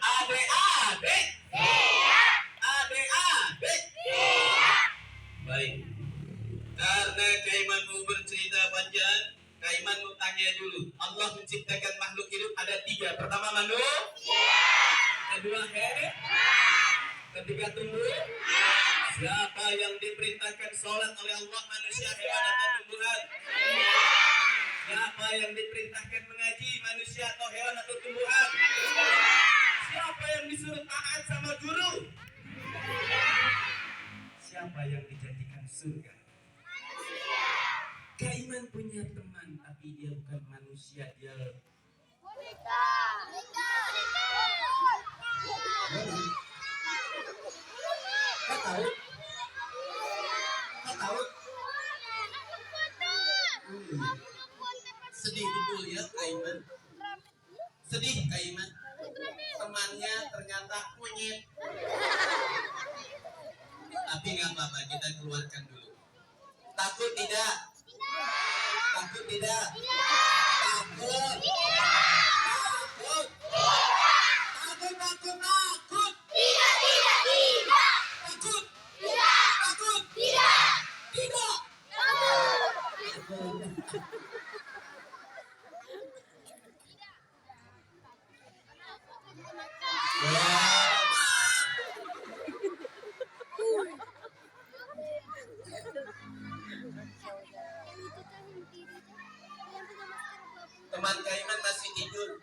Adik-adik. Adik-adik. Baik. Karena Kaiman mau bercerita panjang, Kaiman mau tanya dulu. Allah menciptakan makhluk hidup ada 3. Pertama manusia. Kedua hewan. Ketiga tumbuh. Siapa yang diperintahkan sholat oleh Allah, manusia, hewan, atau tumbuhan? Siapa yang diperintahkan mengaji, manusia atau hewan atau tumbuhan? Siapa yang disuruh taat sama guru? Siapa yang dijanjikan surga? Kaiman punya teman, tapi dia bukan manusia, dia Boneka. Kau tahu? Kau tahu? Sedih betul ya Kaiman. Sedih Kaiman. Temannya ternyata monyet. Tapi nggak apa-apa, kita keluarkan dulu. Takut tidak? Takut tidak? Takut. Takut. Takut, takut, takut. Tidak. Takut. Tidak. Takut. Tidak. Tidak. Teman Kaiman masih tidur.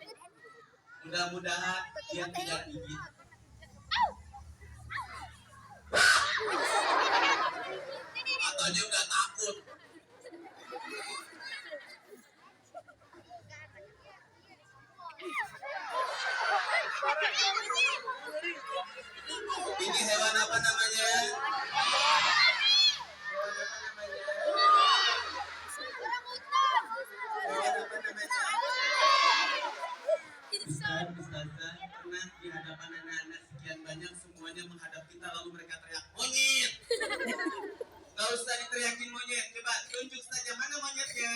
Mudah-mudahan dia tidak gigit. Katanya udah takut. Ini hewan apa namanya? Ustazah pernah di hadapan anak-anak sekian banyak, semuanya menghadap kita lalu mereka teriak monyet. Gak usah diteriakin monyet, coba tunjuk saja mana monyetnya.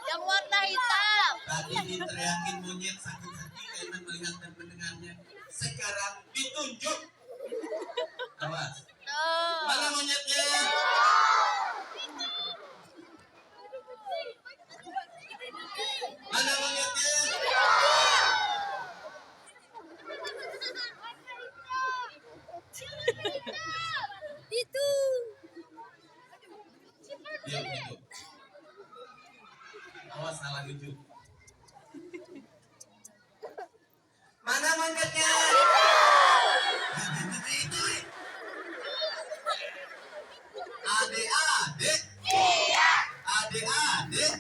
Yang warna hitam. Tadi diteriakin monyet, sakit hati Kaiman melihat dan mendengarnya. Sekarang ditunjuk. Awas. Mana monyetnya? Mana monyetnya? Itu. Diam itu. Awas salah nunjuk. Mana monyetnya? Adik-adik. Adik-adik.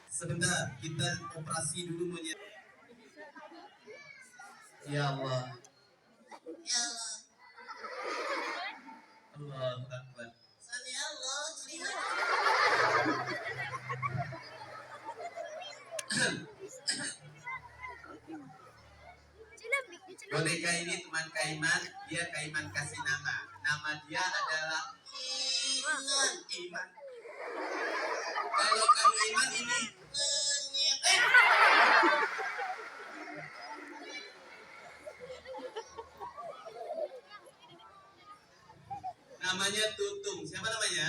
Sebentar, kita operasi dulu monyet. Ya Allah. Ya Allah. Allahu Akbar. Sami Allah. Boneka ini teman Kaiman, dia Kaiman kasih nama. Nama dia adalah Iman. Kalau kamu Iman ini namanya Tutung. Siapa namanya?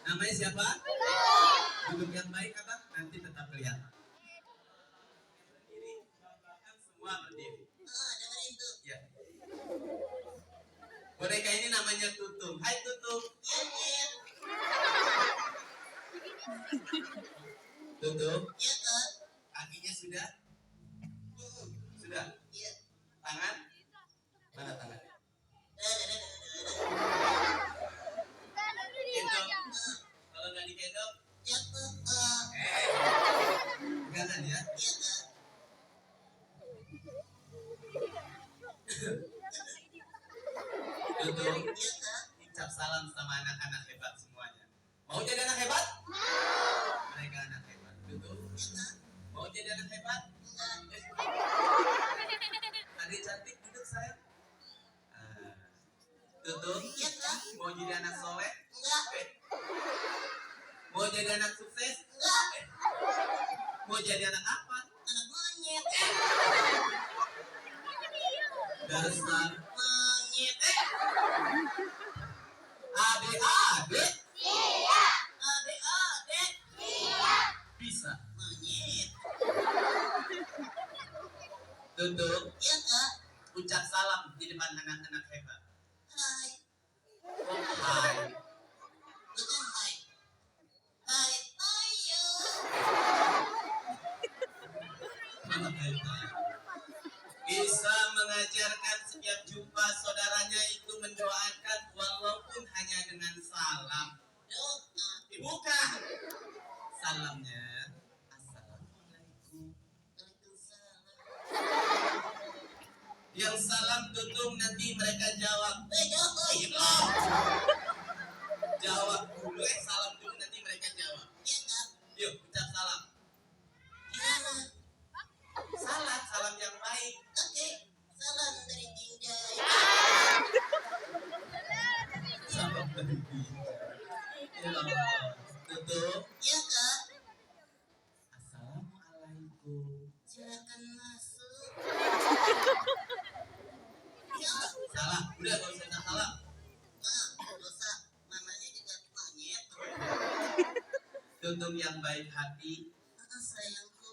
Namanya siapa? Duduk yang baik apa? Nanti tetap kelihatan. Berdiri, belakang semua berdiri. Dengar itu. Ya. Boneka ini namanya Tutung. Hai Tutung. Iya. Tutung. Iya Kak. Kakinya sudah? Sudah. Iya. Tangan? Mana tangannya? Gendong. Kalau nggak digendong? Ya Kak. Pegangan ya? Iya Kak. Tutung. Iya Kak. Ucap salam sama anak-anak hebat semuanya. Mau jadi anak hebat? Mereka anak hebat. Tutung. Iya Kak. Mau jadi anak hebat? Adik cantik duduk sayang. Tutup. Iya kak. Mau jadi anak soleh? Enggak. Mau jadi anak sukses? Enggak. Mau jadi anak apa? Anak monyet. Dasar Monyet. adik-adik Adek-adek. bisa. Monyet. Tutup. Iya kak. Ucap salam di depan anak-anak hebat. Hai. Hai. Bukan hai. Hai. Ayo. Bisa mengajarkan setiap jumpa saudaranya itu mendoakan walaupun hanya dengan salam. Doa. Bukan. Salamnya Assalamualaikum. Waalaikumsalam. Yang salam tutup nanti mereka jawab. Jokowi. Belum. Jawab dulu salam dulu nanti mereka jawab. Iya kak. Yuk ucap salam. Gimana? Salam yang baik. Oke. Salam dari Jinjai. Salam dari tutup. Iya kak. Assalamualaikum. Silakan masuk. Salah, udah gak usah salam. Dosa. Namanya juga monyet. Tutup yang baik hati. Sayangku.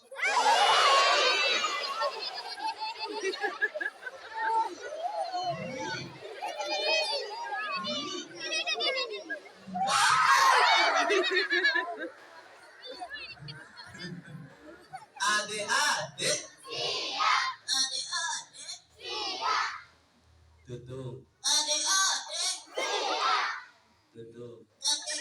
Adik-adik. Adek-adek. Tutup. Adek-adek. Tutup. Kakek.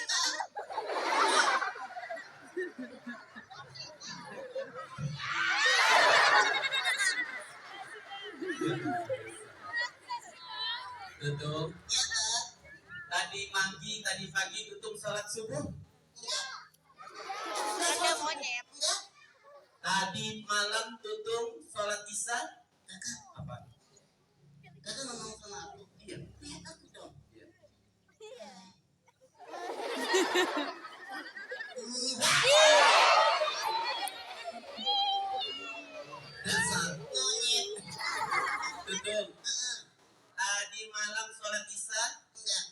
Tutup. Ya kak. Tadi pagi tutup sholat subuh. Enggak. Ada monyet. Enggak. Tadi malam tutup sholat isya. Kakak. Apa? Kakak ngomong sama aku. Iya. Lihat aku dong. Iya. Dasar. Monyet. Tutup. Heeh. Tadi malam sholat isya. Enggak.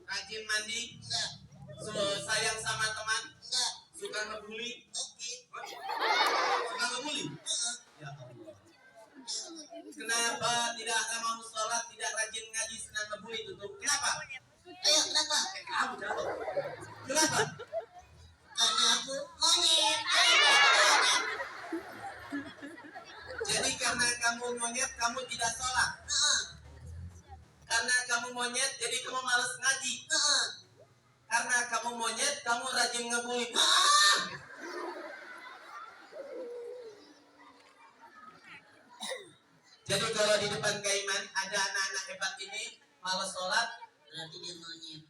Rajin mandi. Enggak. Sayang sama teman. Enggak. Suka ngebully. Oke. Suka ngebully. Heeh. Ya Allah. Kenapa tidak mau sholat, tidak rajin ngaji, senang ngebully tutup? Kenapa? Ayo kenapa? Kamu jawab. Kenapa? Karena aku monyet. Jadi karena kamu monyet, kamu tidak sholat. Heeh. Karena kamu monyet, jadi kamu malas ngaji. Heeh. Karena kamu monyet, kamu rajin ngebully. Jadi kalau di depan Kaiman ada anak-anak hebat ini malas sholat, Berarti dia monyet.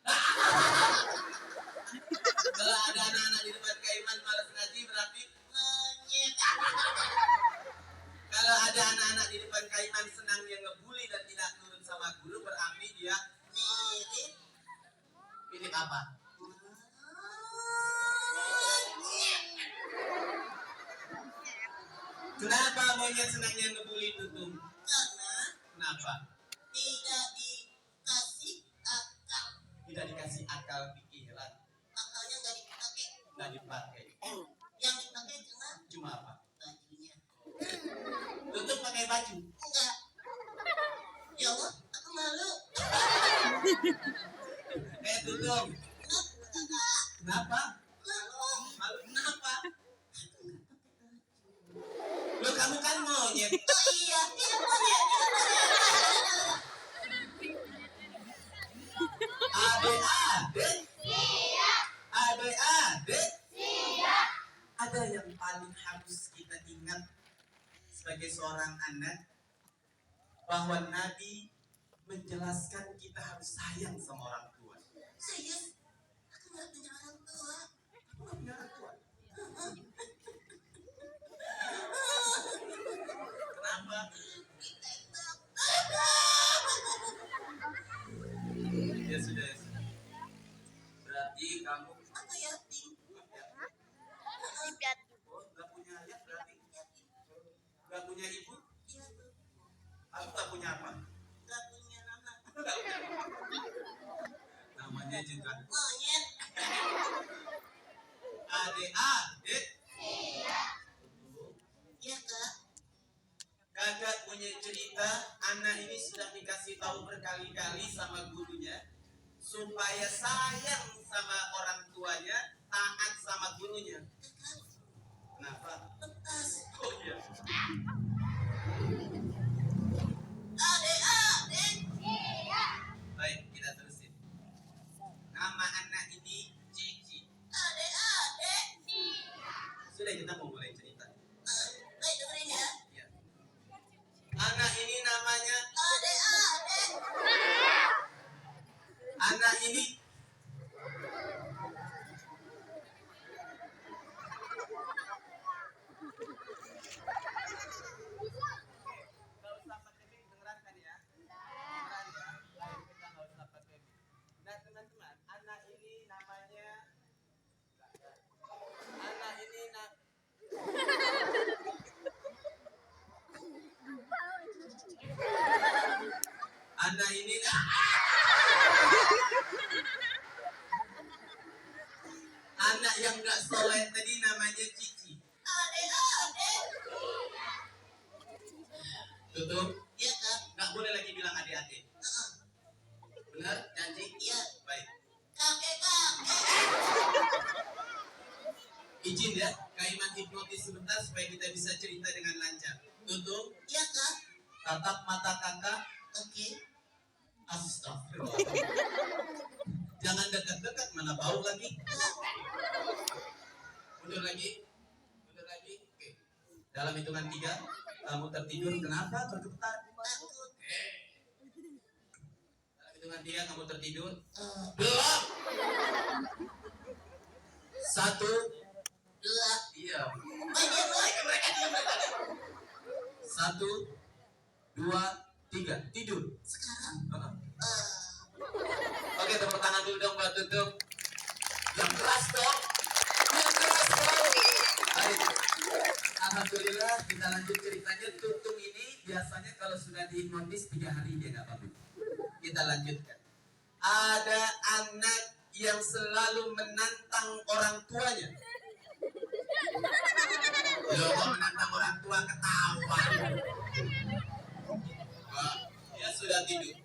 kalau ada anak-anak di depan Kaiman malas ngaji berarti Monyet. kalau ada anak-anak di depan Kaiman senang yang ngebully dan tidak nurut sama guru berarti dia Mirip. mirip apa? Monyet. Kenapa monyet senang yang ngebully tutup? Karena Kenapa? tidak dikasih akal. Tidak dikasih akal pikiran, Akalnya nggak dipakai. nggak dipakai. Yang dipakai Cuma apa? bajunya. Tutup pakai baju. Enggak. Ya Allah, aku malu. Tutup. Kenapa? Malu. Malu kenapa? Lo kamu kan monyet. Oh iya, dia monyet. Adik-adik. Adik-adik. Ada yang paling harus kita ingat sebagai seorang anak, bahwa Nabi menjelaskan kita harus sayang sama orang tua. Serius? Aku nggak punya orang tua. Aku nggak punya orang tua. Kenapa? Ditembak. kamu? Aku yatim. Lihat. Oh, nggak punya ayah berarti? Nggak punya ibu? Iya, Bu. Aku tak punya apa? Gak punya nama. Namanya juga Monyet. adik-adik. Iya, Kak. Kakak punya cerita. Anak ini sudah dikasih tahu berkali-kali sama gurunya supaya sayang sama orang tuanya, taat sama gurunya. Kakak, Kenapa? lepas. Oh iya. Adik-adik. Baik, kita terusin. Nama anak ini Cici. Adik-adik. Sudah, kita mau mulai cerita. Baik, dengerin ya. Ya. Anak ini namanya, Adik-adik. anak ini nggak usah pakai mic, dengarkan ya. Dengeran ya. Baik, kita nggak usah pakai mic. Nah, teman-teman, anak ini namanya, anak ini anak ini anak yang nggak soleh tadi namanya Cici. Adik-adik. Tutup. Iya, Kak. Nggak boleh lagi bilang adik-adik. Benar? Janji? Iya. Baik. Kakek-kakek. Izin ya, Kak Iman hipnotis sebentar supaya kita bisa cerita dengan lancar. Tutup. Iya, Kak. Tatap mata kakak. Oke. Astagfirullah. Jangan dekat-dekat, mana bau lagi. Mundur lagi. Mundur lagi. Oke. Dalam hitungan 3, kamu tertidur. Kenapa? Bergetar. Takut. Dalam hitungan 3, kamu tertidur. Eh, Belum. 1, 2. iya. Oh, dia boy. Mereka diam, mereka diam. 1, 2, 3, tidur. Sekarang. Heeh. Eh, Oke, tepuk tangan dulu dong buat Tutup. Yang keras dong. Yang keras dong. Baik. Alhamdulillah, kita lanjut ceritanya. Tutung ini biasanya kalau sudah dihipnotis 3 hari dia nggak bangun. Kita lanjutkan. Ada anak yang selalu menantang orang tuanya. Loh, kok menantang orang tua ketawa? Wah, dia sudah tidur.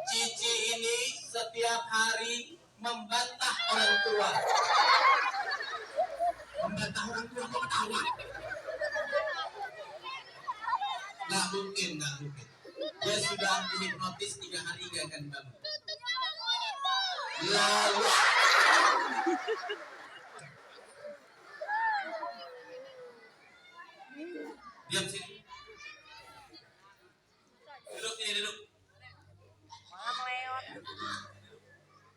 Cici ini setiap hari membantah orang tua. Membantah orang tua kok ketawa? Nggak mungkin, nggak mungkin. Dia sudah dihipnotis 3 hari gak akan bangun. Lalu diam sini. Duduk sini, duduk.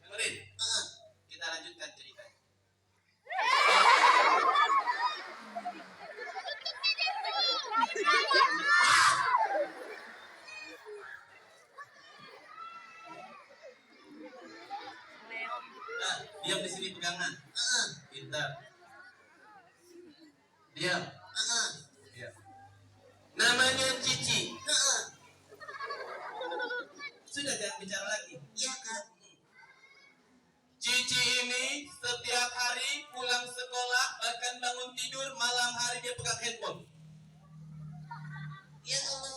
Dengerin. Kita lanjutkan cerita. Nah, diam di sini pegangan. Pintar. Diam. Diam. Namanya Cici. Sudah, jangan bicara lagi. Iya, Kak. Cici ini setiap hari pulang sekolah, bahkan bangun tidur malam hari dia pegang handphone. Ya Allah.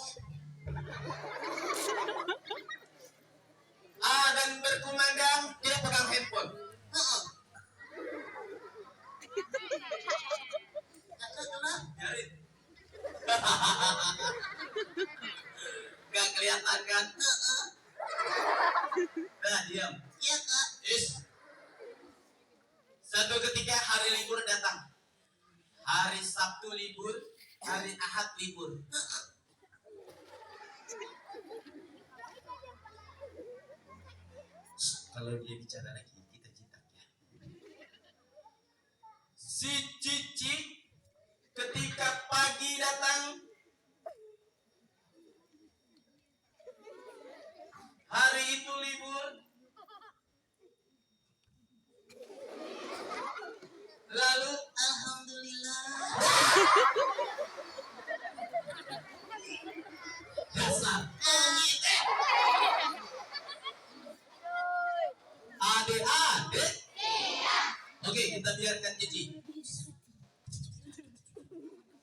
Dan berkumandang dia pegang handphone. Kakak kenapa? Biarin. Gak kelihatan kan? Nah, diam. Iya, Kak. Is. Satu ketika hari libur datang. Hari Sabtu libur, hari Ahad libur. Kalau dia bicara lagi, kita citak ya. Si Cici ketika pagi datang, hari itu libur, Dasar monyet. Adik-adik. Oke, kita biarkan Cici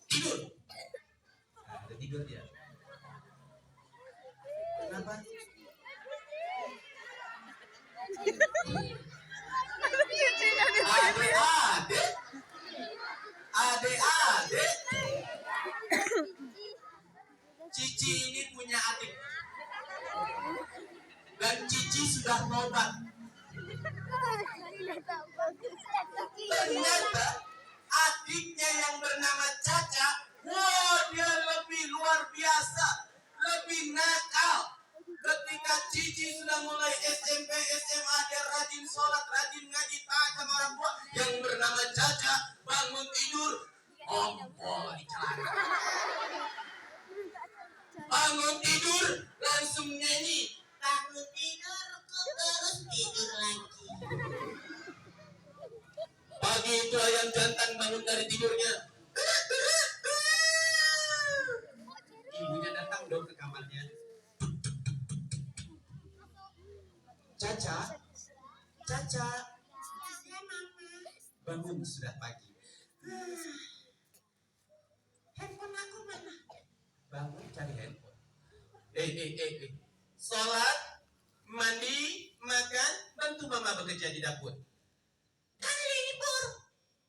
tidur. Nah, udah tidur dia. Kenapa? Adik-adik. Adik-adik. Cici ini punya adik. Dan Cici sudah tobat. Ternyata adiknya yang bernama Caca, wah dia lebih luar biasa, lebih nakal. Ketika Cici sudah mulai SMP, SMA, dia rajin sholat, rajin ngaji, taat sama orang tua. Yang bernama Caca bangun tidur, ompol di celana. Bangun tidur, langsung nyanyi. Bangun tidur, ku terus tidur lagi. Pagi itu ayam jantan bangun dari tidurnya. Ibunya datang dong ke kamarnya. Caca, Caca, Ya, Mama. bangun sudah pagi. Handphone aku mana? Bangun cari handphone. Sholat, mandi, makan, bantu mama bekerja di dapur. Kan libur.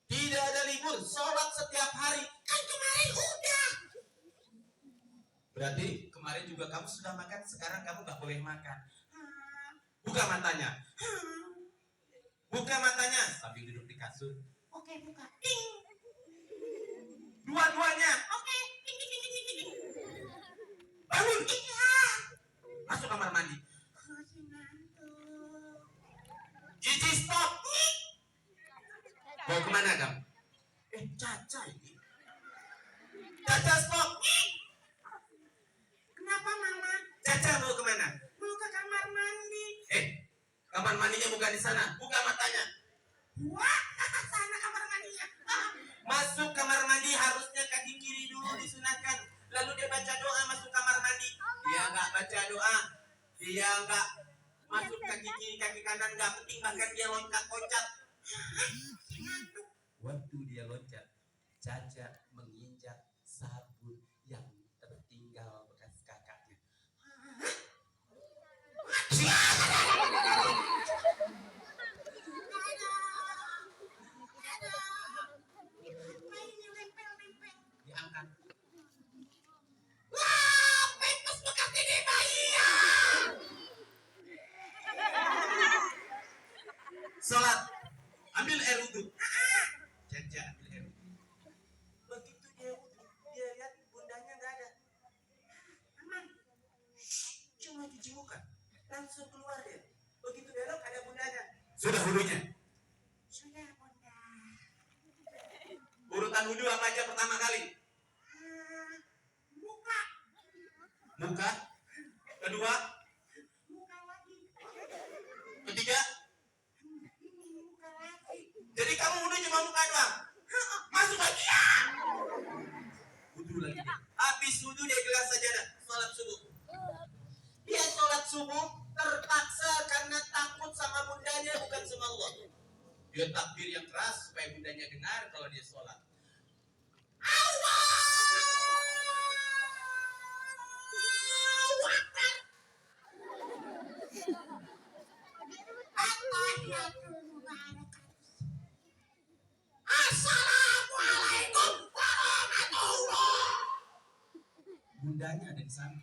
Tidak ada libur, sholat setiap hari. Kan kemarin udah. Berarti kemarin juga kamu sudah makan, sekarang kamu gak boleh makan. Buka matanya. Buka matanya sambil duduk di kasur. Oke, buka. Ting. Dua-duanya. Oke. Ting, ting, ting, ting, ting, ting. Bangun. Iya. Masuk kamar mandi. Masih ngantuk. Cici stop. Mau kemana kamu? Caca ini. Caca stop. Kenapa, Mama? Caca mau kemana? Mau ke kamar mandi. Kamar mandinya bukan di sana. Buka matanya. Wah, sana kamar mandinya. Masuk kamar mandi harusnya kaki kiri dulu disunahkan. Lalu dia baca doa masuk kamar mandi. Dia nggak baca doa. Dia nggak masuk kaki kiri kaki kanan nggak penting, bahkan dia loncat-loncat. Waktu dia loncat, Caca menginjak sabun yang tertinggal bekas kakaknya. Diangkat. Wah, pempes bekas ini bayi. Sholat, ambil air wudhu. Caca ambil air wudhu. Begitu dia wudhu, dia lihat bundanya nggak ada. Aman, cuma cuci muka, langsung keluar dia. Begitu belok ada bundanya. Sudah wudhunya. Sudah, Bunda. Urutan wudhu apa aja pertama kali? Muka. Muka. Kedua, Muka lagi. ketiga. Muka lagi. Jadi kamu wudhu cuma muka doang. Masuk lagi ya. Wudhu lagi dia. Habis wudhu dia gelas sajadah. Sholat subuh. Dia sholat subuh terpaksa karena takut sama bundanya, bukan sama Allah. Dia takbir yang keras supaya bundanya dengar kalau dia sholat. Assalamualaikum warahmatullahi. Bundanya ada di sana.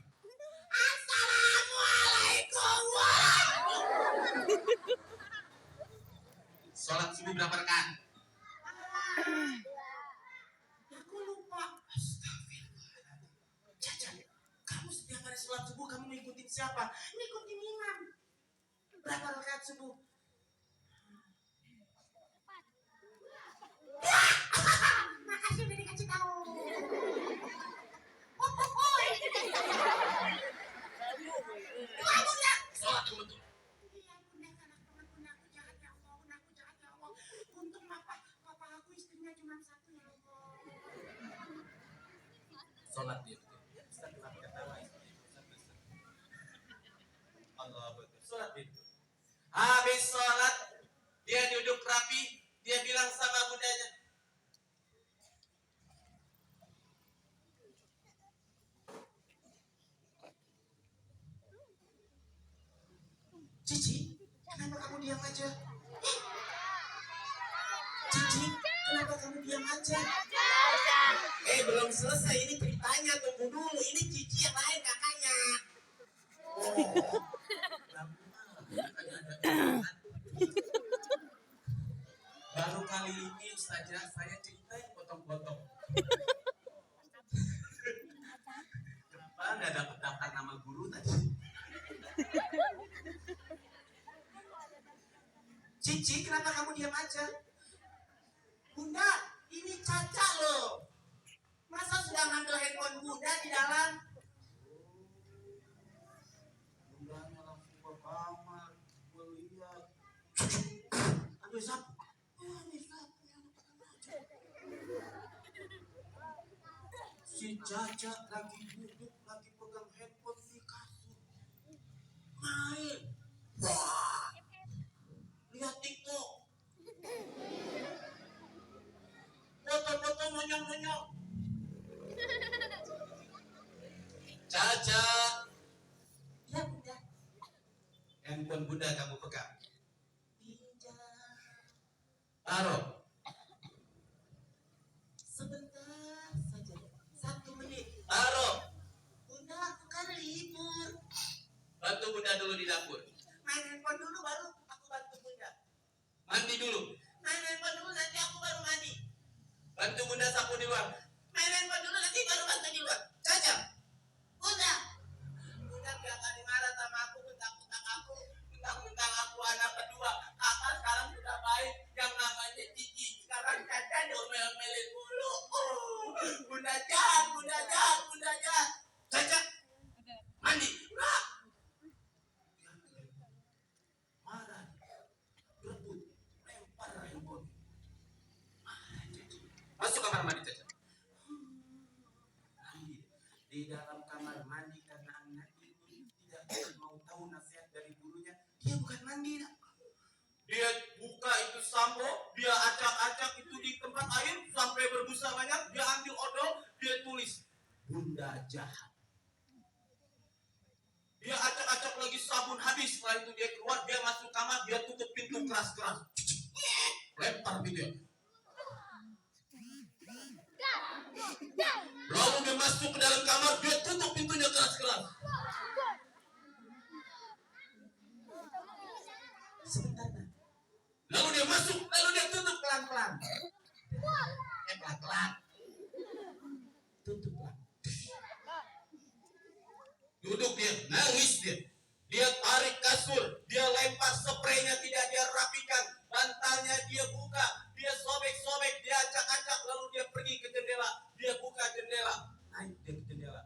Assalamualaikum warahmatullahi. Sholat subuh berapa rakaat? Aku lupa. Astagfirullahaladzim. Caca, kamu setiap hari sholat subuh kamu ngikutin siapa? Ngikutin imam. Berapa rakaat subuh? Makasih udah dikasih tahu. Dua, Bunda. Sholat yang betul. Iya, Bunda, salah banget, Bunda. Aku jahat ya Allah. Bunda, aku jahat ya Allah. Untung papa aku istrinya cuma satu ya Allah. Sholat dia. Ustaz kenapa ketawa? Allah betul. Sholat dia. Habis sholat, dia duduk rapi, dia bilang sama budanya, Cici, kenapa kamu diam aja? Cici, kenapa kamu diam aja? Belum selesai ini ceritanya, tunggu dulu. Ini Cici yang lain kakaknya. Oh. Baru kali ini Ustazah saya ceritain potong-potong. Kenapa nggak dapat daftar nama guru tadi? Cici, kenapa kamu diam aja? Bunda, ini Caca loh. Masa sudah ngambil handphone Bunda di dalam? Bundanya langsung ke kamar, melihat. Ambil sapu. Ambil sapu yang si Caca lagi duduk, lagi pegang handphone di kasur. Main. Wah. Lihat TikTok. Foto-foto monyong-monyong. Caca. Ya Bunda. Handphone Bunda kamu pegang. Taruh. Sebentar saja. 1 menit. Taruh. Bunda, aku kan libur. Bantu Bunda dulu di dapur. Main handphone dulu baru aku bantu Bunda. Mandi dulu. Main handphone dulu nanti aku baru mandi. Bantu Bunda sapu di luar. Main handphone dulu nanti baru bantu di luar. Caca. Bunda. Bunda tiap kali marah sama aku, mentang-mentang aku anak kedua. Kakak sekarang sudah baik. Yang namanya Cici. Sekarang Caca diomel-omelin mulu. Bunda jahat, Bunda jahat, Bunda jahat. Caca. Mandi. Nah. Marah. Berebut. Lempar handphone. Masuk kamar mandi Caca. Mandi. Di dalam kamar mandi karena anak ini tidak mau tahu nasihat dari gurunya. Dia bukan mandi. Dia buka itu sampo, dia acak-acak itu di tempat air sampai berbusa banyak. Dia ambil odol, dia tulis Bunda jahat. Dia acak-acak lagi sabun habis. Setelah itu dia keluar, dia masuk kamar, dia tutup pintu keras-keras. Lempar pintu. Lalu dia masuk ke dalam kamar, dia tutup pintunya keras-keras. Sebentar. Lalu dia masuk, lalu dia tutup pelan-pelan. Pelan-pelan. Tutup pelan. Duduk dia, nangis dia. Dia tarik kasur, dia lempar spraynya tidak dia rapikan. Bantalnya dia buka, dia sobek-sobek, dia acak-acak. Lalu dia pergi ke jendela, dia buka jendela. Naik dia ke jendela.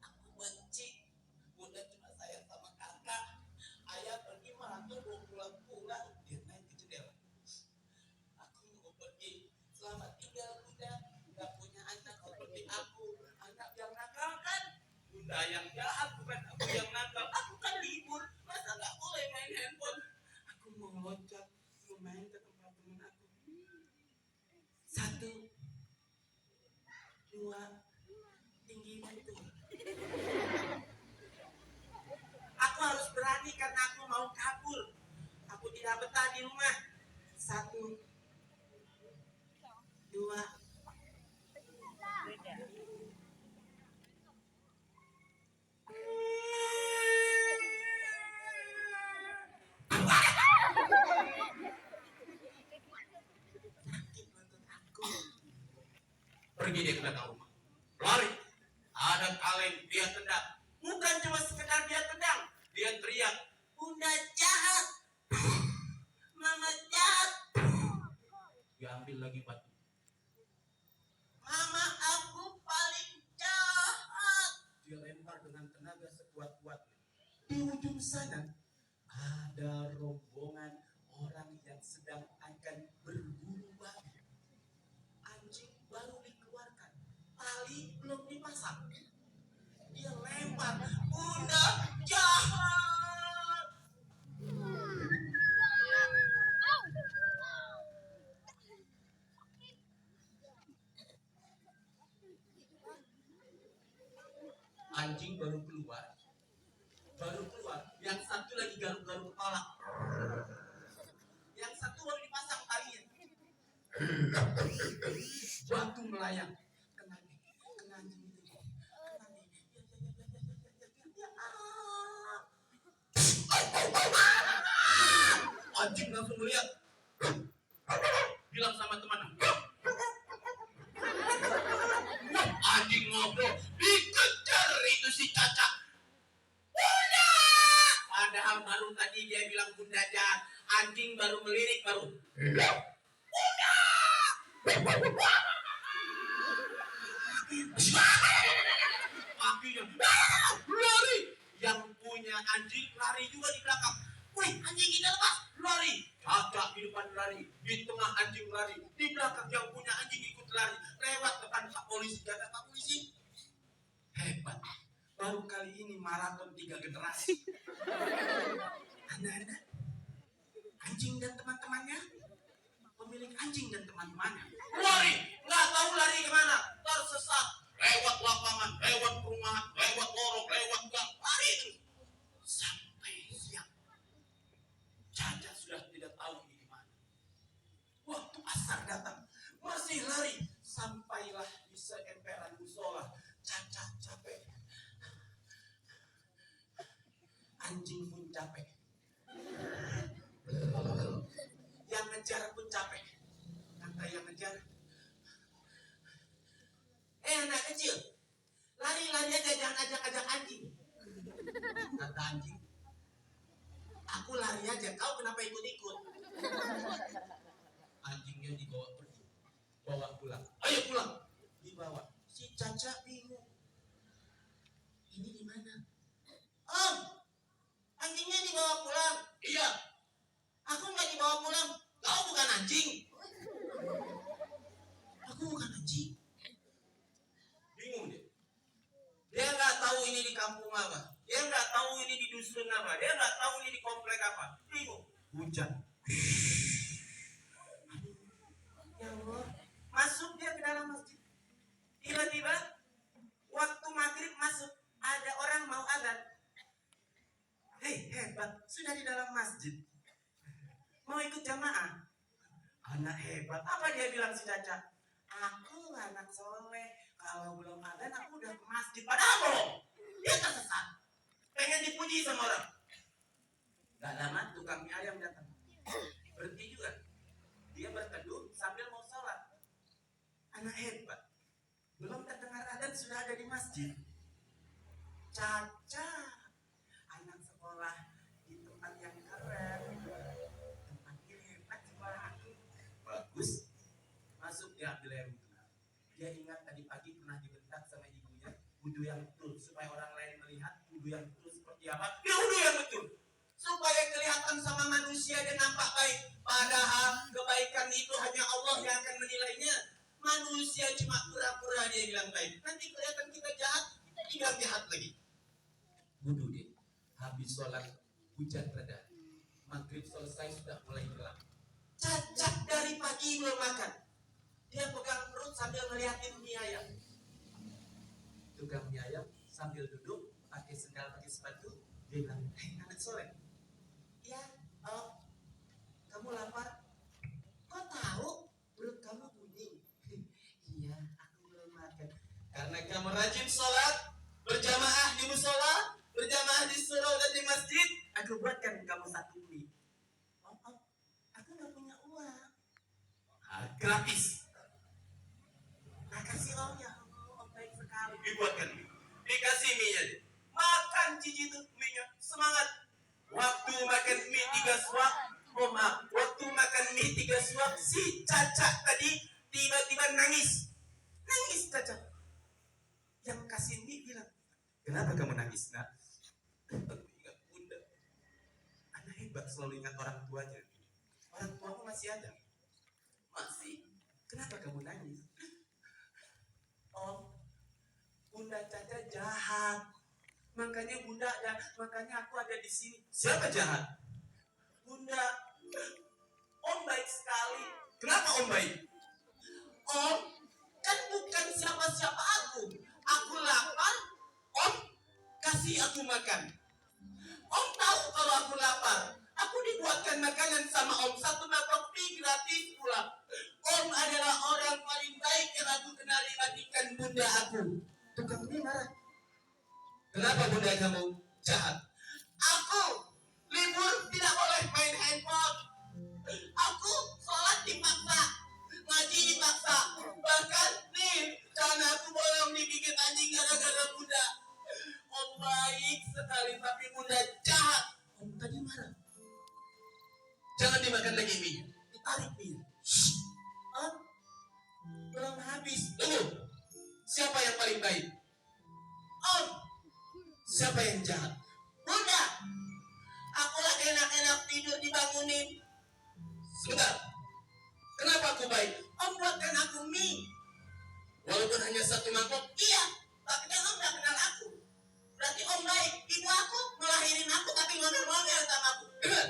Aku benci. Bunda cuma sayang sama kakak. Ayah pergi merantau mau pulang-pulang. Dia naik ke jendela. Aku mau pergi. Selamat tinggal Bunda. Gak punya anak seperti aku. Anak yang nakal kan? Bunda yang jahat, bukan aku yang nakal. Aku kan libur. Masa gak boleh main handphone? Aku mau loncat. Mau main ke tempat teman aku. 1, 2, tinggi itu. Aku harus berani karena aku mau kabur. Aku tidak betah di rumah. 1, 2. Pergi dia ke belakang rumah. Lari. Ada kaleng, dia tendang. Bukan cuma sekedar dia tendang. Dia teriak, Bunda jahat. Mama jahat. Dia ambil lagi batu. Mama aku paling jahat. Dia lempar dengan tenaga sekuat-kuatnya. Di ujung sana ada rombongan orang yang sedang akan berburu babi. Anjing baru dikeluarkan, tali belum pasang. Dia lempar, Bunda jahat. Anjing baru keluar, yang satu lagi garuk-garuk kepala, yang satu baru dipasang talinya. Batu melayang, kena anjing itu, kena anjing. Anjing langsung melihat, bilang sama temannya, anjing ngobrol, dikejar itu si Caca. Bunda! Padahal baru tadi dia bilang bunda jahat. Anjing baru melirik baru. Bunda! Akhirnya lari. Yang punya anjing lari juga di belakang. Wih, anjing kita lepas, lari. Caca di depan lari, di tengah anjing lari, di belakang yang punya anjing ikut lari, lewat depan Pak Polisi. Kata Pak Polisi, hebat. Baru kali ini maraton 3 generasi. Anak-anak, anjing dan teman-temannya, pemilik anjing dan teman-temannya lari, nggak tahu lari kemana, tersesat, lewat lapangan, lewat perumahan, lewat lorong, lewat gang, lari terus sampai siang. Caca sudah tidak tahu ini di mana. Waktu asar datang, masih lari, sampailah di seemperan musola. Caca capek, anjing pun capek, yang ngejar pun capek. Kata yang ngejar, anak kecil, lari-lari aja, jangan ajak-ajak anjing. Kata anjing, aku lari aja, kau kenapa ikut-ikut? Anjingnya dibawa pergi, bawa pulang. Ayo pulang, dibawa. Si Caca bingung, ini di mana? Om, anjingnya dibawa pulang. Iya. Aku nggak dibawa pulang. Kau bukan anjing. Aku bukan anjing. Bingung dia. Dia nggak tahu ini di kampung apa. Dia nggak tahu ini di dusun apa. Dia nggak tahu ini di komplek apa. Bingung. Hujan. Ya Allah. Masuk dia ke dalam masjid. Tiba-tiba waktu maghrib masuk, ada orang mau adzan. Hei, hebat, sudah di dalam masjid. Mau ikut jamaah. Anak hebat. Apa dia bilang si Caca? Aku anak soleh. Kalau belum adzan aku udah ke masjid. Padahal bohong. Dia tersesat. Pengen dipuji sama orang. Gak lama tukang mie ayam datang. Berhenti juga. Dia berteduh sambil mau sholat. Anak hebat. Belum terdengar adzan sudah ada di masjid. Caca, anak sekolah di tempat yang keren, tempatnya hebat sekolah aku. Bagus. Masuk dia ambil air wudhu. Dia ingat tadi pagi pernah dibentak sama ibunya, wudhu yang betul supaya orang lain melihat wudhu yang betul seperti apa. Dia wudhu yang betul supaya kelihatan sama manusia dia nampak baik. Padahal kebaikan itu hanya Allah yang akan menilainya. Manusia cuma pura-pura dia bilang baik. Nanti kelihatan kita jahat, kita bilang jahat lagi. Wudhu dia. Habis sholat, hujan reda. Maghrib selesai sudah mulai gelap. Caca dari pagi belum makan. Dia pegang perut sambil ngeliatin mie ayam. Tukang mie ayam sambil duduk, pakai sendal, pakai sepatu. Dia bilang, hei anak soleh. Ya, kamu lapar? Kok tahu perut kamu bunyi? Iya, aku belum makan. Karena kamu rajin sholat, berjamaah di musola, berjamaah di surau dan di masjid, aku buatkan kamu satu mie. Aku nggak punya uang. Gratis. Kasih omnya, om baik sekali. Dibuatkan mie. Dikasih mie-nya. Makan cici itu mie-nya. Semangat. Waktu makan mie 3 suap, waktu makan mie 3 suap, si Caca tadi tiba-tiba nangis. Nangis Caca. Yang kasih mie bilang, kenapa kamu nangis, nak? Aku ingat bunda. Anak hebat selalu ingat orang tuanya. Orang tuamu masih ada? Masih. Kenapa kamu nangis? Om, Bunda Caca jahat. Makanya aku ada di sini. Siapa jahat? Bunda. Om baik sekali. Kenapa Om baik? Om kan bukan siapa-siapa aku. Aku lapar, Om kasih aku makan. Om tahu kalau aku lapar. Aku dibuatkan makanan sama Om. Satu mangkok mie gratis pula. Om adalah orang paling baik yang aku kenal dibandingkan bunda aku. Tukang mie marah. Kenapa bunda kamu jahat? Aku libur tidak boleh main handphone. Aku sholat dipaksa, ngaji dipaksa. Bahkan nih, karena aku bolong digigit anjing gara-gara bunda. Om baik sekali, tapi bunda jahat. Om tadi marah. Jangan dimakan lagi mie. Ditarik mie. Om, belum habis. Tunggu. Siapa yang paling baik? Om. Siapa yang jahat? Bunda. Aku lagi enak-enak tidur dibangunin. Sebentar. Kenapa aku baik? Om buatkan aku mie. Walaupun hanya satu mangkok? Iya. Tapi kan Om gak kenal aku. Berarti Om baik. Ibu aku melahirin aku tapi ngomel-ngomel sama aku. Dengar.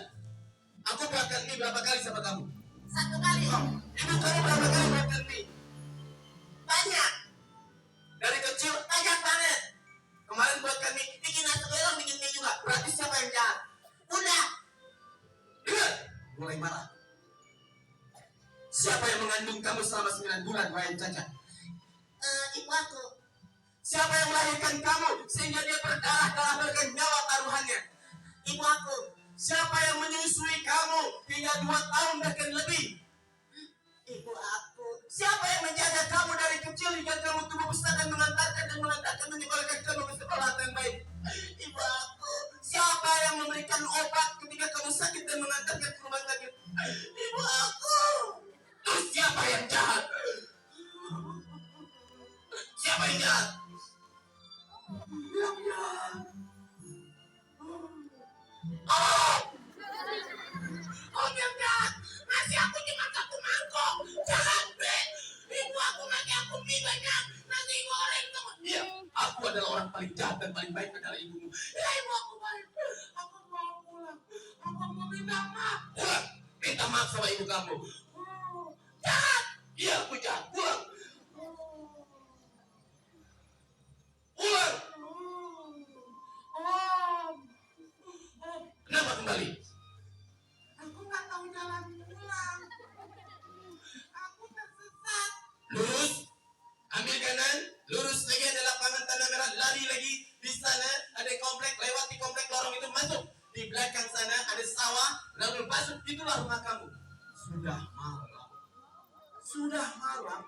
Aku buatkan mie berapa kali sama kamu? Satu kali Om. Ibu kamu berapa kali buatkan mie? Banyak. Dari kecil banyak banget. Kemarin buatkan mie, bikin nasi goreng, bikin mie juga. Berarti siapa yang jahat? Udah. Dengar. Mulai marah. Siapa yang mengandung kamu selama 9 bulan, wahai Caca? Ibu aku. Siapa yang melahirkan kamu sehingga dia berdarah-darah bahkan nyawa taruhannya? Ibu aku. Siapa yang menyusui kamu hingga 2 tahun bahkan lebih? Ibu aku. Siapa yang menjaga kamu dari kecil hingga kamu tumbuh besar dan mengantarkan menyekolahkan kamu ke sekolah yang baik? Ibu aku. Siapa yang memberikan obat ketika kamu sakit dan mengantarkan ke rumah sakit? Ibu aku. Terus siapa yang jahat? Siapa yang jahat? Yang jahat. Oh! Om yang jahat. Ngasih aku cuma 1 mangkok. Jahat, Bre. Ibu aku ngasih aku mie banyak. Nasi goreng sama. Iya, aku adalah orang paling jahat dan paling baik adalah ibumu. Ya, ibu aku baik. Aku mau pulang. Aku mau minta maaf. Pulang. Minta maaf sama ibu kamu. Jahat. Iya, aku jahat. Pulang. Pulang. Kenapa kembali? Aku nggak tahu jalan pulang. Aku tersesat. Lurus, ambil kanan, lurus lagi ada lapangan tanah merah, lari lagi. Di sana ada komplek, lewati komplek lorong itu masuk. Di belakang sana ada sawah, lalu masuk, itulah rumah kamu. Sudah malam. Sudah malam.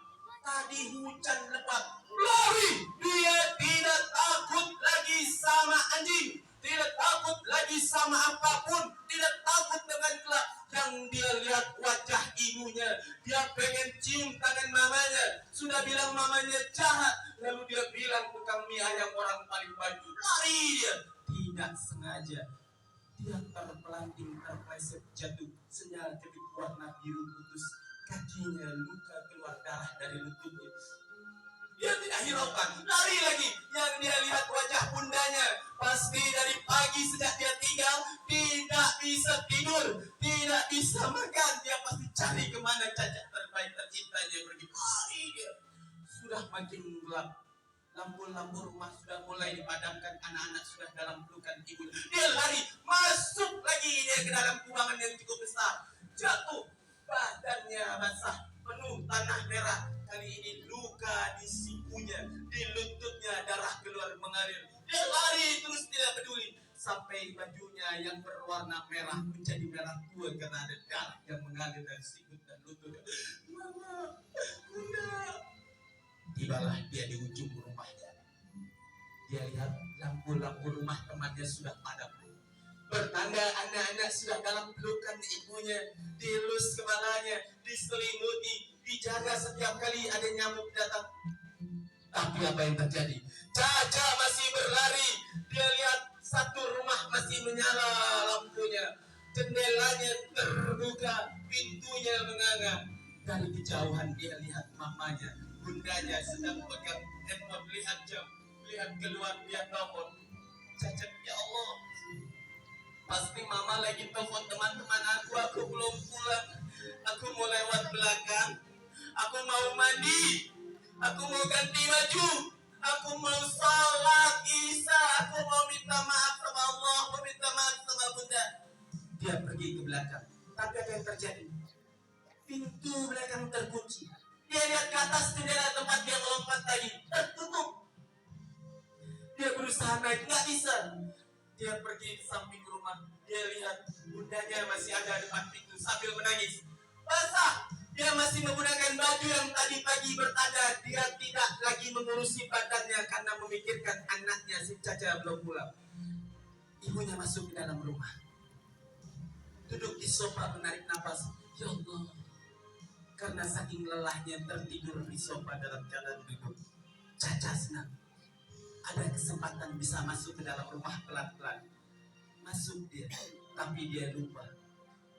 Tadi hujan lebat. Lari! Dia tidak takut lagi sama anjing. Tidak takut lagi sama apapun. Tidak takut dengan kelak. Yang dia lihat wajah ibunya. Dia pengen cium tangan mamanya. Sudah bilang mamanya jahat. Lalu dia bilang tukang mie ayam orang paling baik. Lari dia. Tidak sengaja. Dia terpelanting, terpleset, jatuh. Senyal jepit warna biru putus. Kakinya luka keluar darah dari lututnya. Dia tidak hiraukan, lari lagi. Yang dia lihat wajah bundanya. Pasti dari pagi sejak dia tinggal tidak bisa tidur, tidak bisa makan. Dia pasti cari kemana Caca terbaik tercintanya pergi. Lari dia. Sudah makin gelap. Lampu-lampu rumah sudah mulai dipadamkan. Anak-anak sudah dalam pelukan ibu. Dia lari, masuk lagi dia ke dalam kubangan yang cukup besar. Jatuh, badannya basah, penuh tanah merah. Kali ini luka di sikunya, di lututnya darah keluar mengalir. Dia lari terus tidak peduli sampai bajunya yang berwarna merah menjadi merah tua karena ada darah yang mengalir dari sikut dan lutut. Mama, Bunda. Tibalah dia di ujung rumahnya. Dia lihat lampu-lampu rumah temannya sudah padam. Bertanda anak-anak sudah dalam pelukan ibunya, dielus kepalanya, diselimuti, dijaga setiap kali ada nyamuk datang. Tapi apa yang terjadi? Caca masih berlari. Dia lihat satu rumah masih menyala lampunya, jendelanya terbuka, pintunya menganga. Dari kejauhan dia lihat mamanya, bundanya sedang pegang handphone lihat jam. lihat keluar dia telepon. Caca, ya Allah, pasti mama lagi telepon teman-teman aku belum pulang. Aku mau lewat belakang, aku mau mandi, aku mau ganti baju, aku mau sholat isya, aku mau minta maaf sama Allah, mau minta maaf sama bunda. Dia pergi ke belakang, tapi apa yang terjadi? Pintu belakang terkunci. Dia lihat ke atas jendela tempat dia melompat tadi, tertutup. Dia berusaha naik, nggak bisa. Dia pergi di samping rumah, dia lihat bundanya masih ada di depan pintu sambil menangis. Basah, dia masih menggunakan baju yang tadi pagi bertanda. Dia tidak lagi mengurusi badannya karena memikirkan anaknya si Caca belum pulang. Ibunya masuk ke dalam rumah, duduk di sofa menarik napas. Ya Allah, karena saking lelahnya tertidur di sofa dalam keadaan duduk. Caca senang ada kesempatan bisa masuk ke dalam rumah pelan-pelan. Masuk dia, tapi dia lupa.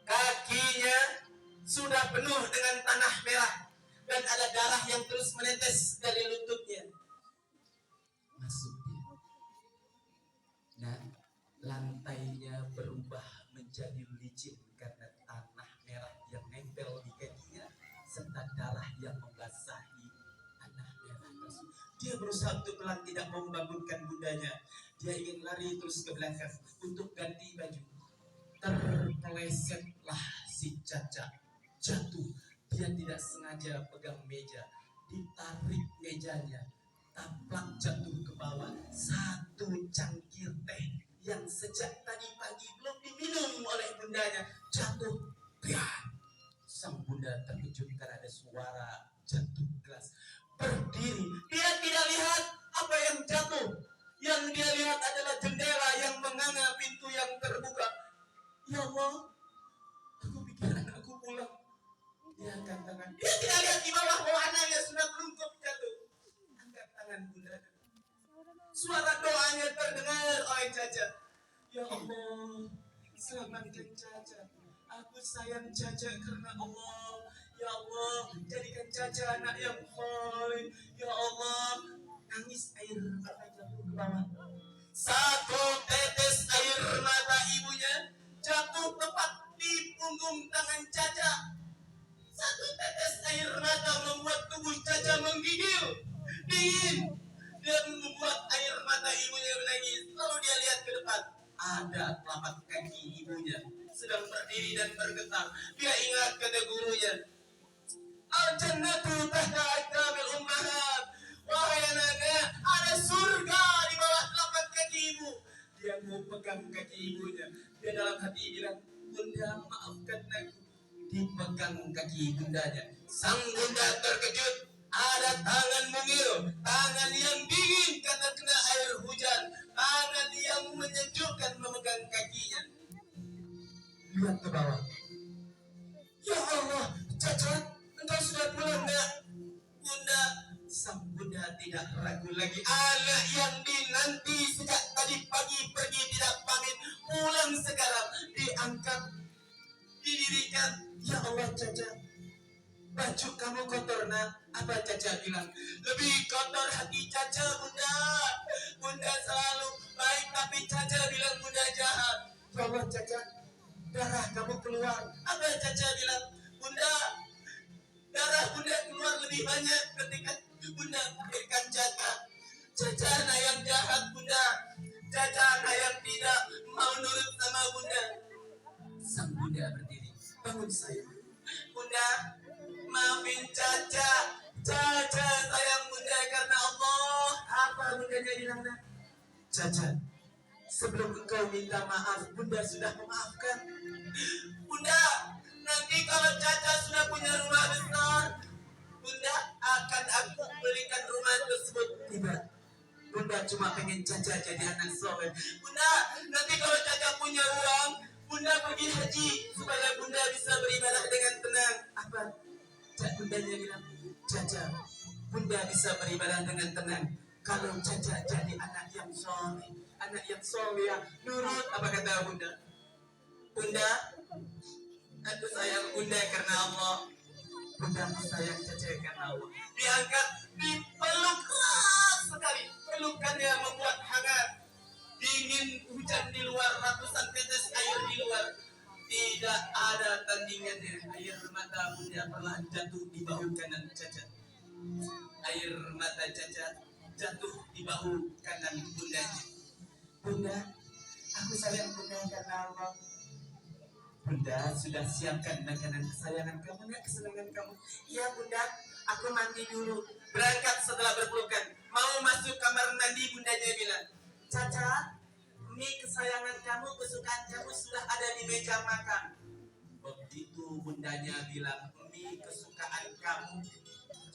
Kakinya sudah penuh dengan tanah merah dan ada darah yang terus menetes dari lututnya. Masuk dia. Nah, lantainya berubah menjadi licin karena tanah merah yang nempel di kakinya serta darah yang membasahi tanah merah tersebut. Dia berusaha untuk pelan, tidak mau membangunkan bundanya. Dia ingin lari terus ke belakang untuk ganti baju. Terpelesetlah si Caca, jatuh. Dia tidak sengaja pegang meja, ditarik mejanya, taplak jatuh ke bawah. Satu cangkir teh yang sejak tadi pagi belum diminum oleh bundanya jatuh. Sang bunda terkejut karena ada suara jatuh gelas. Berdiri, dia tidak lihat apa yang jatuh. Yang dia lihat adalah jendela yang menganga, pintu yang terbuka. Ya Allah, aku pikir anakku pulang. Dia angkat tangan. Dia tidak lihat di bawah bahwa anaknya sudah melungkup jatuh. Angkat tangan bunda. Suara doanya terdengar oleh Caca. Ya Allah, selamatkan Caca. Aku sayang Caca karena Allah. Ya Allah, jadikan Caca anak yang baik. Ya Allah, nangis air mata jatuh ke bawah. Satu tetes air mata ibunya jatuh tepat di punggung tangan Caca. Satu tetes air mata membuat tubuh Caca menggigil, dingin, dan membuat air mata ibunya menangis. Lalu dia lihat ke depan, ada telapak kaki ibunya sedang berdiri dan bergetar. Dia ingat kata gurunya, Al-jannatu tahta aqdamil ummahat. Wahai anaknya, ada surga di bawah telapak kaki ibu. Dia mau pegang kaki ibunya. Dia dalam hati bilang, Bunda, maafkan aku. Dipegang kaki bundanya. Sang bunda terkejut. Ada tangan mungil, tangan yang dingin karena kena air hujan, tangan yang menyejukkan memegang kakinya. Lihat ke bawah. Ya Allah, Caca, engkau sudah pulang, nak? Bunda, sang bunda tidak ragu lagi. Anak yang dinanti sejak tadi pagi pergi tidak pamit, pulang sekarang. Diangkat, didirikan. Ya Allah, Caca, baju kamu kotor, nak. Apa Caca bilang? Lebih kotor hati Caca, bunda. Bunda selalu baik, tapi Caca bilang bunda jahat. Ya Allah, Caca, darah kamu keluar. Apa Caca bilang? Bunda, darah bunda keluar lebih banyak ketika bunda melahirkan Caca. Caca anak yang jahat, bunda. Caca anak yang tidak mau nurut sama bunda. Sang bunda berdiri. Bangun sayang. Bunda, maafin Caca. Caca sayang bunda karena Allah. Apa bundanya bilang? Caca, sebelum engkau minta maaf, bunda sudah memaafkan. Bunda, nanti kalau Caca sudah punya rumah besar, bunda akan aku belikan rumah tersebut. Tidak, bunda cuma pengen Caca jadi anak soleh. Bunda, nanti kalau Caca punya uang, bunda pergi haji supaya bunda bisa beribadah dengan tenang. Apa? Bundanya bilang, Caca, bunda bisa beribadah dengan tenang kalau Caca jadi anak yang soleh, anak yang soleh, nurut apa kata bunda. Bunda, aku sayang bunda karena Allah. Bunda sayang Caca karena Allah. Diangkat, dipeluk keras sekali. pelukannya membuat hangat. Dingin hujan di luar, ratusan tetes air di luar. Tidak ada tandingannya. Air mata bunda perlahan jatuh di bahu kanan Caca. Air mata Caca jatuh di bahu kanan bundanya. Bunda, aku sayang bunda karena Allah. Bunda sudah siapkan makanan kesayangan kamu, nak, kesenangan kamu. Iya bunda, aku mandi dulu. Berangkat setelah berpelukan. Mau masuk kamar mandi, bundanya bilang, Caca, mie kesayangan kamu, kesukaan kamu sudah ada di meja makan. Begitu bundanya bilang, mie kesukaan kamu,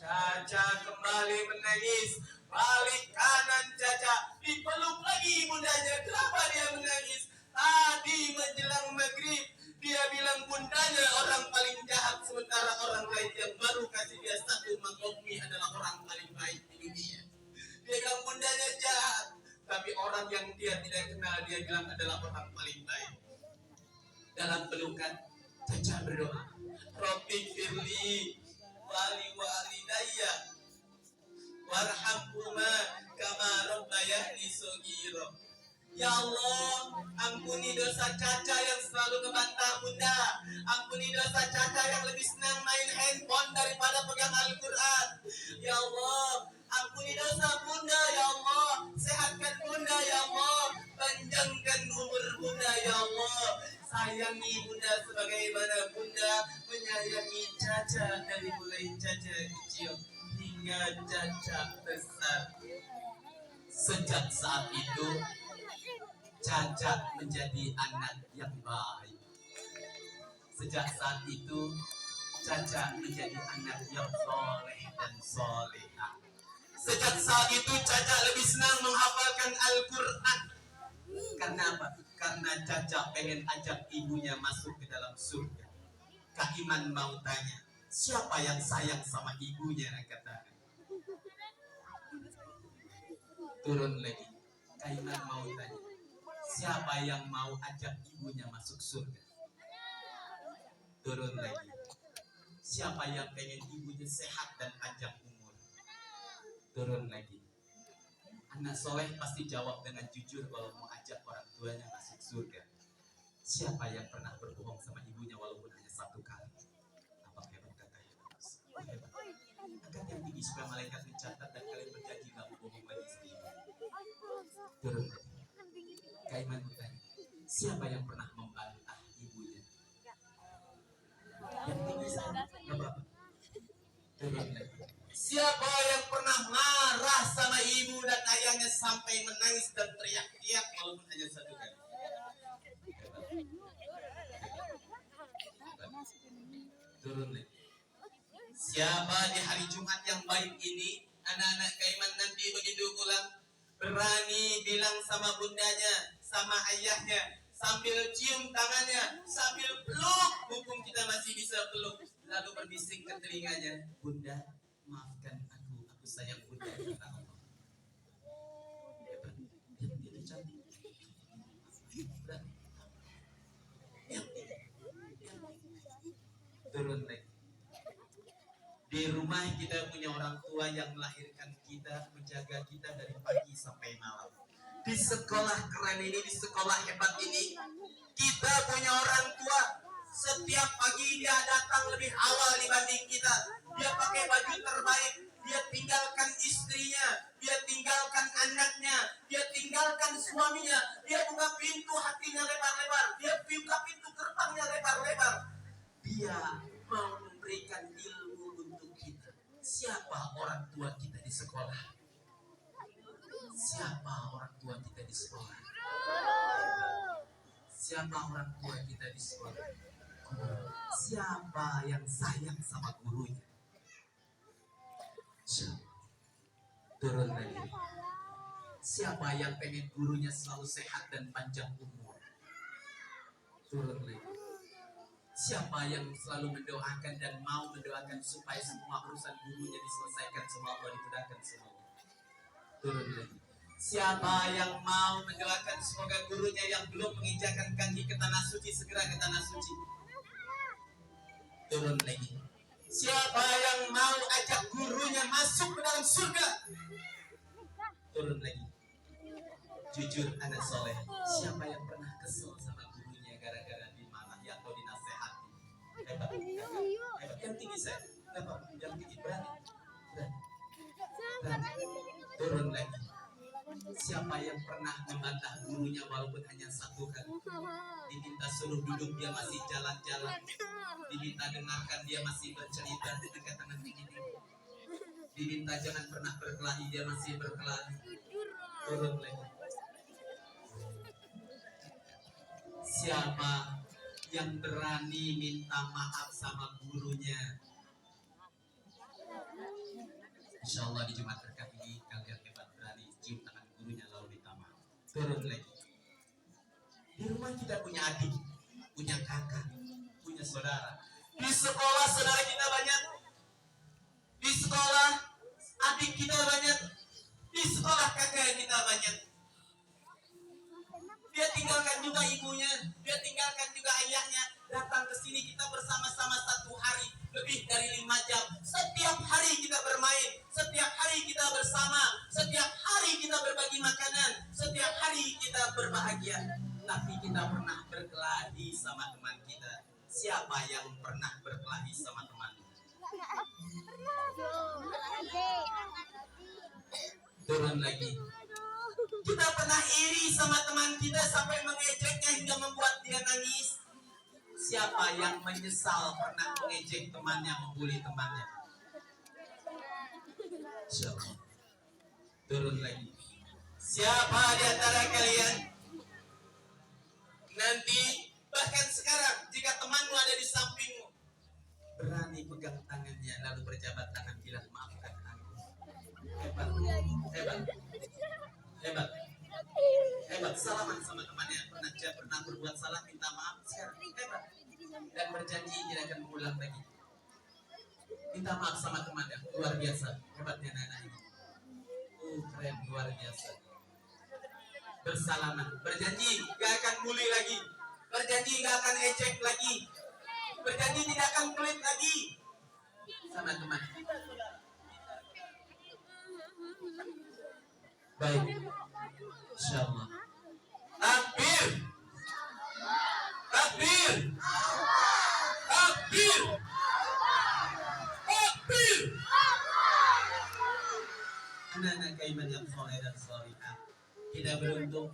Caca kembali menangis. Balik kanan Caca, dipeluk lagi bundanya. Kenapa dia menangis? Tadi menjelang maghrib, dia bilang bundanya orang paling jahat, sementara orang lain yang baru kasih dia satu mangkok mie adalah orang paling baik di dunia. Dia bilang bundanya jahat, tapi orang yang dia tidak kenal dia bilang adalah orang paling baik. Dalam pelukan, Caca berdoa, Rabbi firli wali walidayya warhamhuma kama rabbayani shaghira. Ya Allah, ampuni dosa Caca yang selalu ngebantah bunda. Ampuni dosa Caca yang lebih senang main handphone daripada pegang Al-Quran. Ya Allah, ampuni dosa bunda. Ya Allah, sehatkan bunda. Ya Allah, panjangkan umur bunda. Ya Allah, sayangi bunda sebagaimana bunda menyayangi Caca dari mulai Caca kecil hingga Caca besar. Sejak saat itu Caca menjadi anak yang baik. Sejak saat itu Caca menjadi anak yang soleh dan soleha. Sejak saat itu Caca lebih senang menghafalkan Al-Quran. Karena apa? Karena Caca pengen ajak ibunya masuk ke dalam surga. Kak Iman mau tanya, siapa yang sayang sama ibunya? Kata turun lagi. Kak Iman mau tanya, siapa yang mau ajak ibunya masuk surga? Turun lagi. Siapa yang pengen ibunya sehat dan panjang umur? Turun lagi. Anak soleh pasti jawab dengan jujur kalau mau ajak orang tuanya masuk surga. Siapa yang pernah berbohong sama ibunya walaupun hanya satu kali? Apa hebat kata Hebat? Hebat. Angkat yang tinggi supaya malaikat mencatat dan kalian berjanji gak bohong lagi sama ibu. Turun lagi. Kaiman bertanya, siapa yang pernah membantah ibunya? Yang tinggi sana, Bapak. Turun lagi. Siapa yang pernah marah sama ibu dan ayahnya sampai menangis dan teriak-teriak walaupun hanya satu kali? Turun lagi. Siapa di hari Jumat yang baik ini, anak-anak Kaiman nanti begitu pulang, berani bilang sama bundanya, sama ayahnya, sambil cium tangannya, sambil peluk, mumpung kita masih bisa peluk, lalu berbisik ke telinganya, Bunda, maafkan aku sayang bunda karena Allah. Hebat, dia cantik. Turun lagi. Di rumah kita punya orang tua yang melahirkan kita, menjaga kita dari pagi sampai malam. Di sekolah keren ini, di sekolah hebat ini, kita punya orang tua. Setiap pagi dia datang lebih awal dibanding kita. Dia pakai baju terbaik. Dia tinggalkan istrinya. Dia tinggalkan anaknya. Dia tinggalkan suaminya. Dia buka pintu hatinya lebar-lebar. Dia buka pintu gerbangnya lebar-lebar. Dia mau memberikan ilmu untuk kita. Siapa orang tua kita di sekolah? Siapa orang tua kita di sekolah? Siapa orang tua kita di sekolah? Siapa yang sayang sama gurunya? Turun lagi. Siapa yang pengen gurunya selalu sehat dan panjang umur? Turun lagi. Siapa yang selalu mendoakan dan mau mendoakan supaya semua urusan gurunya diselesaikan, semua Allah dimudahkan semua? Turun lagi. Siapa yang mau mendoakan semoga gurunya yang belum menginjakan kaki ke tanah suci segera ke tanah suci? Turun lagi. Siapa yang mau ajak gurunya masuk ke dalam surga? Turun lagi. Jujur anak soleh. Siapa yang pernah kesel sama gurunya gara-gara dimarahi atau dinasehati? Hebat. Hebat. Yang tinggi saya. Kenapa? Yang tinggi berani. Berani. Turun lagi. Siapa yang pernah membantah gurunya walaupun hanya satu kali? Diminta suruh duduk dia masih jalan-jalan. Diminta dengarkan dia masih bercerita. Angkat tangan tinggi. Diminta jangan pernah berkelahi dia masih berkelahi. Turun lagi. Siapa yang berani minta maaf sama gurunya? Insya Allah di Jumat berkah ini kalian hebat berani cium tangan gurunya lalu minta maaf. Turun lagi. Di rumah kita punya adik, punya kakak, punya saudara. Di sekolah saudara kita banyak. Di sekolah adik kita banyak. Di sekolah kakak kita banyak. Dia tinggalkan juga ibunya, dia tinggalkan juga ayahnya. Datang ke sini kita bersama-sama 1 hari lebih dari 5 jam. Setiap hari kita bermain, setiap hari kita bersama, setiap hari kita berbagi makanan, setiap hari kita berbahagia. Tapi kita pernah berkelahi sama teman kita. Siapa yang pernah berkelahi sama teman? Turun lagi. Kita pernah iri sama teman kita sampai mengejeknya hingga membuat dia nangis. Siapa yang menyesal pernah mengejek temannya, membuli temannya? Siapa? Turun lagi. Siapa di antara kalian nanti bahkan sekarang jika temanmu ada di sampingmu berani pegang tangannya lalu berjabat tangan bilang maafkan aku? Hebat. Hebat. Hebat. Hebat. Salaman sama temannya pernah berbuat salah minta maaf sekarang. Hebat. Dan berjanji tidak akan mengulang lagi. Minta maaf sama temannya. Luar biasa. Hebatnya anak ini. Keren. Luar biasa. Bersalaman. Berjanji gak akan bully lagi. Berjanji gak akan ejek lagi. Berjanji tidak akan pelit lagi sama teman. Baik. Insyaallah. Takbir. Takbir. Takbir. Takbir. Anak-anak keiman yang soleh dan solihah, kita beruntung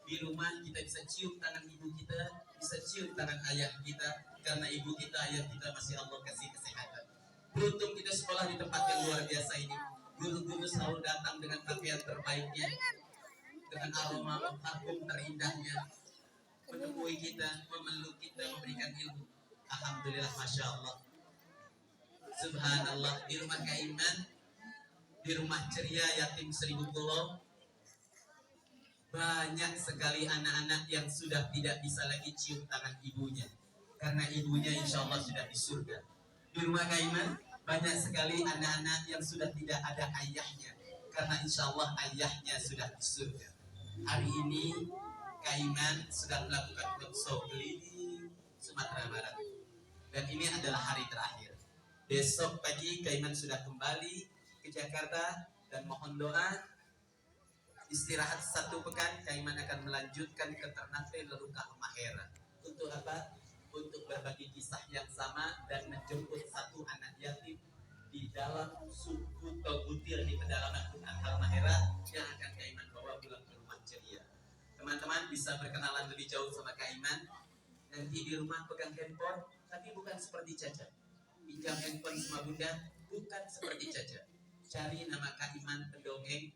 di rumah kita bisa cium tangan ibu kita, bisa cium tangan ayah kita, karena ibu kita, ayah kita masih Allah kasih kesehatan. Beruntung kita sekolah di tempat yang luar biasa ini. Guru-guru selalu datang dengan pakaian terbaiknya, dengan aroma parfum terindahnya, menemui kita, memeluk kita, memberikan ilmu. Alhamdulillah, masya Allah, subhanallah. Di rumah Kaiman, di rumah ceria yatim 1000 pulau, banyak sekali anak-anak yang sudah tidak bisa lagi cium tangan ibunya, karena ibunya insya Allah sudah di surga. Di rumah Kaiman banyak sekali anak-anak yang sudah tidak ada ayahnya, karena insya Allah ayahnya sudah di surga. Hari ini Kaiman sedang melakukan workshop keliling Sumatera Barat, dan ini adalah hari terakhir. Besok pagi Kaiman sudah kembali ke Jakarta, dan mohon doa istirahat 1 pekan. Kaiman akan melanjutkan ke Ternate lalu ke Halmahera. Untuk apa? Untuk berbagi kisah yang sama dan menjemput 1 anak yatim di dalam suku Togutir di pedalaman hutan Halmahera yang akan Kaiman bawa pulang ke rumah ceria. Teman-teman bisa berkenalan lebih jauh sama Kaiman. Nanti di rumah pegang handphone, tapi bukan seperti Caca. Pinjam handphone sama bunda, bukan seperti Caca. Cari nama Kaiman pendongeng,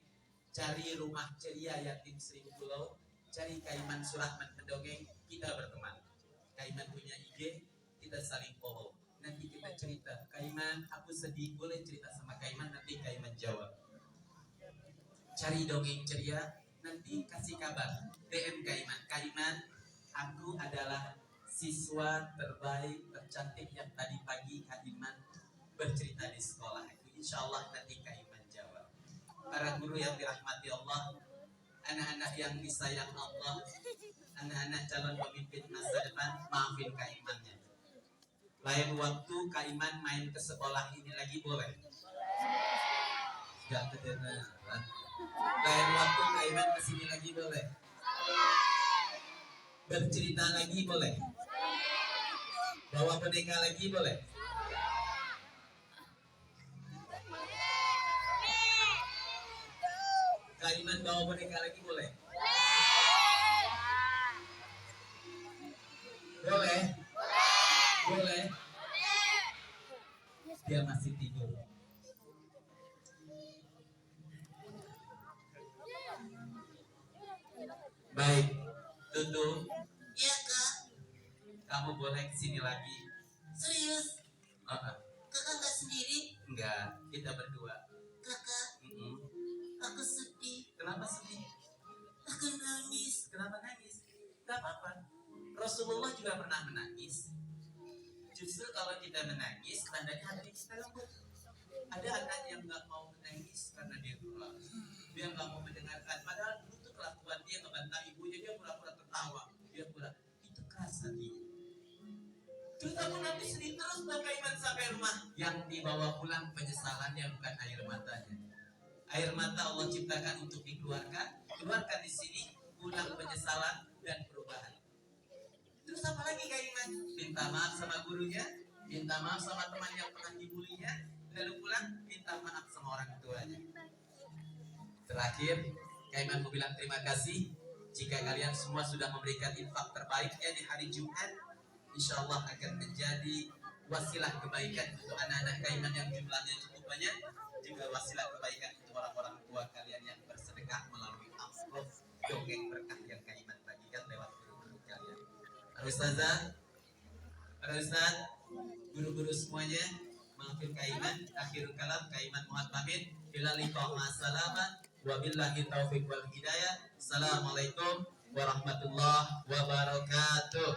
cari rumah ceria yatim 1000 pulau, cari Kaiman Surahman pendongeng, kita berteman. Kaiman punya IG, kita saling follow. Nanti kita cerita, Kaiman aku sedih, boleh cerita sama Kaiman, nanti Kaiman jawab. Cari dongeng ceria, nanti kasih kabar, DM Kaiman. Kaiman, aku adalah siswa terbaik, tercantik yang tadi pagi Kaiman bercerita di sekolah. Insya Allah nanti Kaiman jawab. Para guru yang dirahmati Allah, anak-anak yang disayang Allah, anak-anak calon pemimpin masa depan, maafin Kaimannya. Lain waktu Kaiman main ke sekolah ini lagi boleh? Gak kedengeran. Lain waktu Kak Iman kesini lagi boleh? Bercerita lagi boleh? Bawa boneka lagi boleh? Kak Iman bawa boneka lagi boleh? Boleh? Boleh? Dia masih tidur. Baik, Tutu, Ya kak, kamu boleh kesini lagi. serius. Oh, Kakak nggak sendiri? enggak, kita berdua. Kakak, Mm-mm. aku sedih. Kenapa sedih? Aku nangis. Kenapa nangis? Gak apa-apa. Rasulullah juga pernah menangis. Justru kalau kita menangis, tandanya hati kita lembut. Ada anak yang nggak mau menangis karena dia keras. Dia nggak mau mendengarkan. Padahal itu kelakuan dia ngebantah ibunya, dia pura-pura tertawa. Dia pura, itu keras hatinya. Terus kamu nanti sedih terus Bapak Iman sampai rumah. Yang dibawa pulang penyesalannya bukan air matanya. Air mata Allah ciptakan untuk dikeluarkan. Keluarkan di sini, pulang penyesalan dan perubahan. Terus apa lagi Kak Iman? Minta maaf sama gurunya, minta maaf sama teman yang pernah dibulinya, lalu pulang minta maaf sama orang tuanya. Terakhir, Kak Iman mau bilang terima kasih. Jika kalian semua sudah memberikan infak terbaiknya di hari Jumat, insya Allah akan menjadi wasilah kebaikan untuk anak-anak Kak Iman yang jumlahnya cukup banyak, juga wasilah kebaikan untuk orang-orang tua kalian yang bersedekah melalui amplop dongeng berkah yang Kak Iman bagikan lewat guru-guru kalian. Para ustazah, para ustaz, guru-guru semuanya, maafin Kak Iman. Akhirul kalam, Kak Iman mohon pamit. Bila liqa ma'assalamah, wabillahi taufiq wal hidayah. Assalamualaikum warahmatullahi wabarakatuh.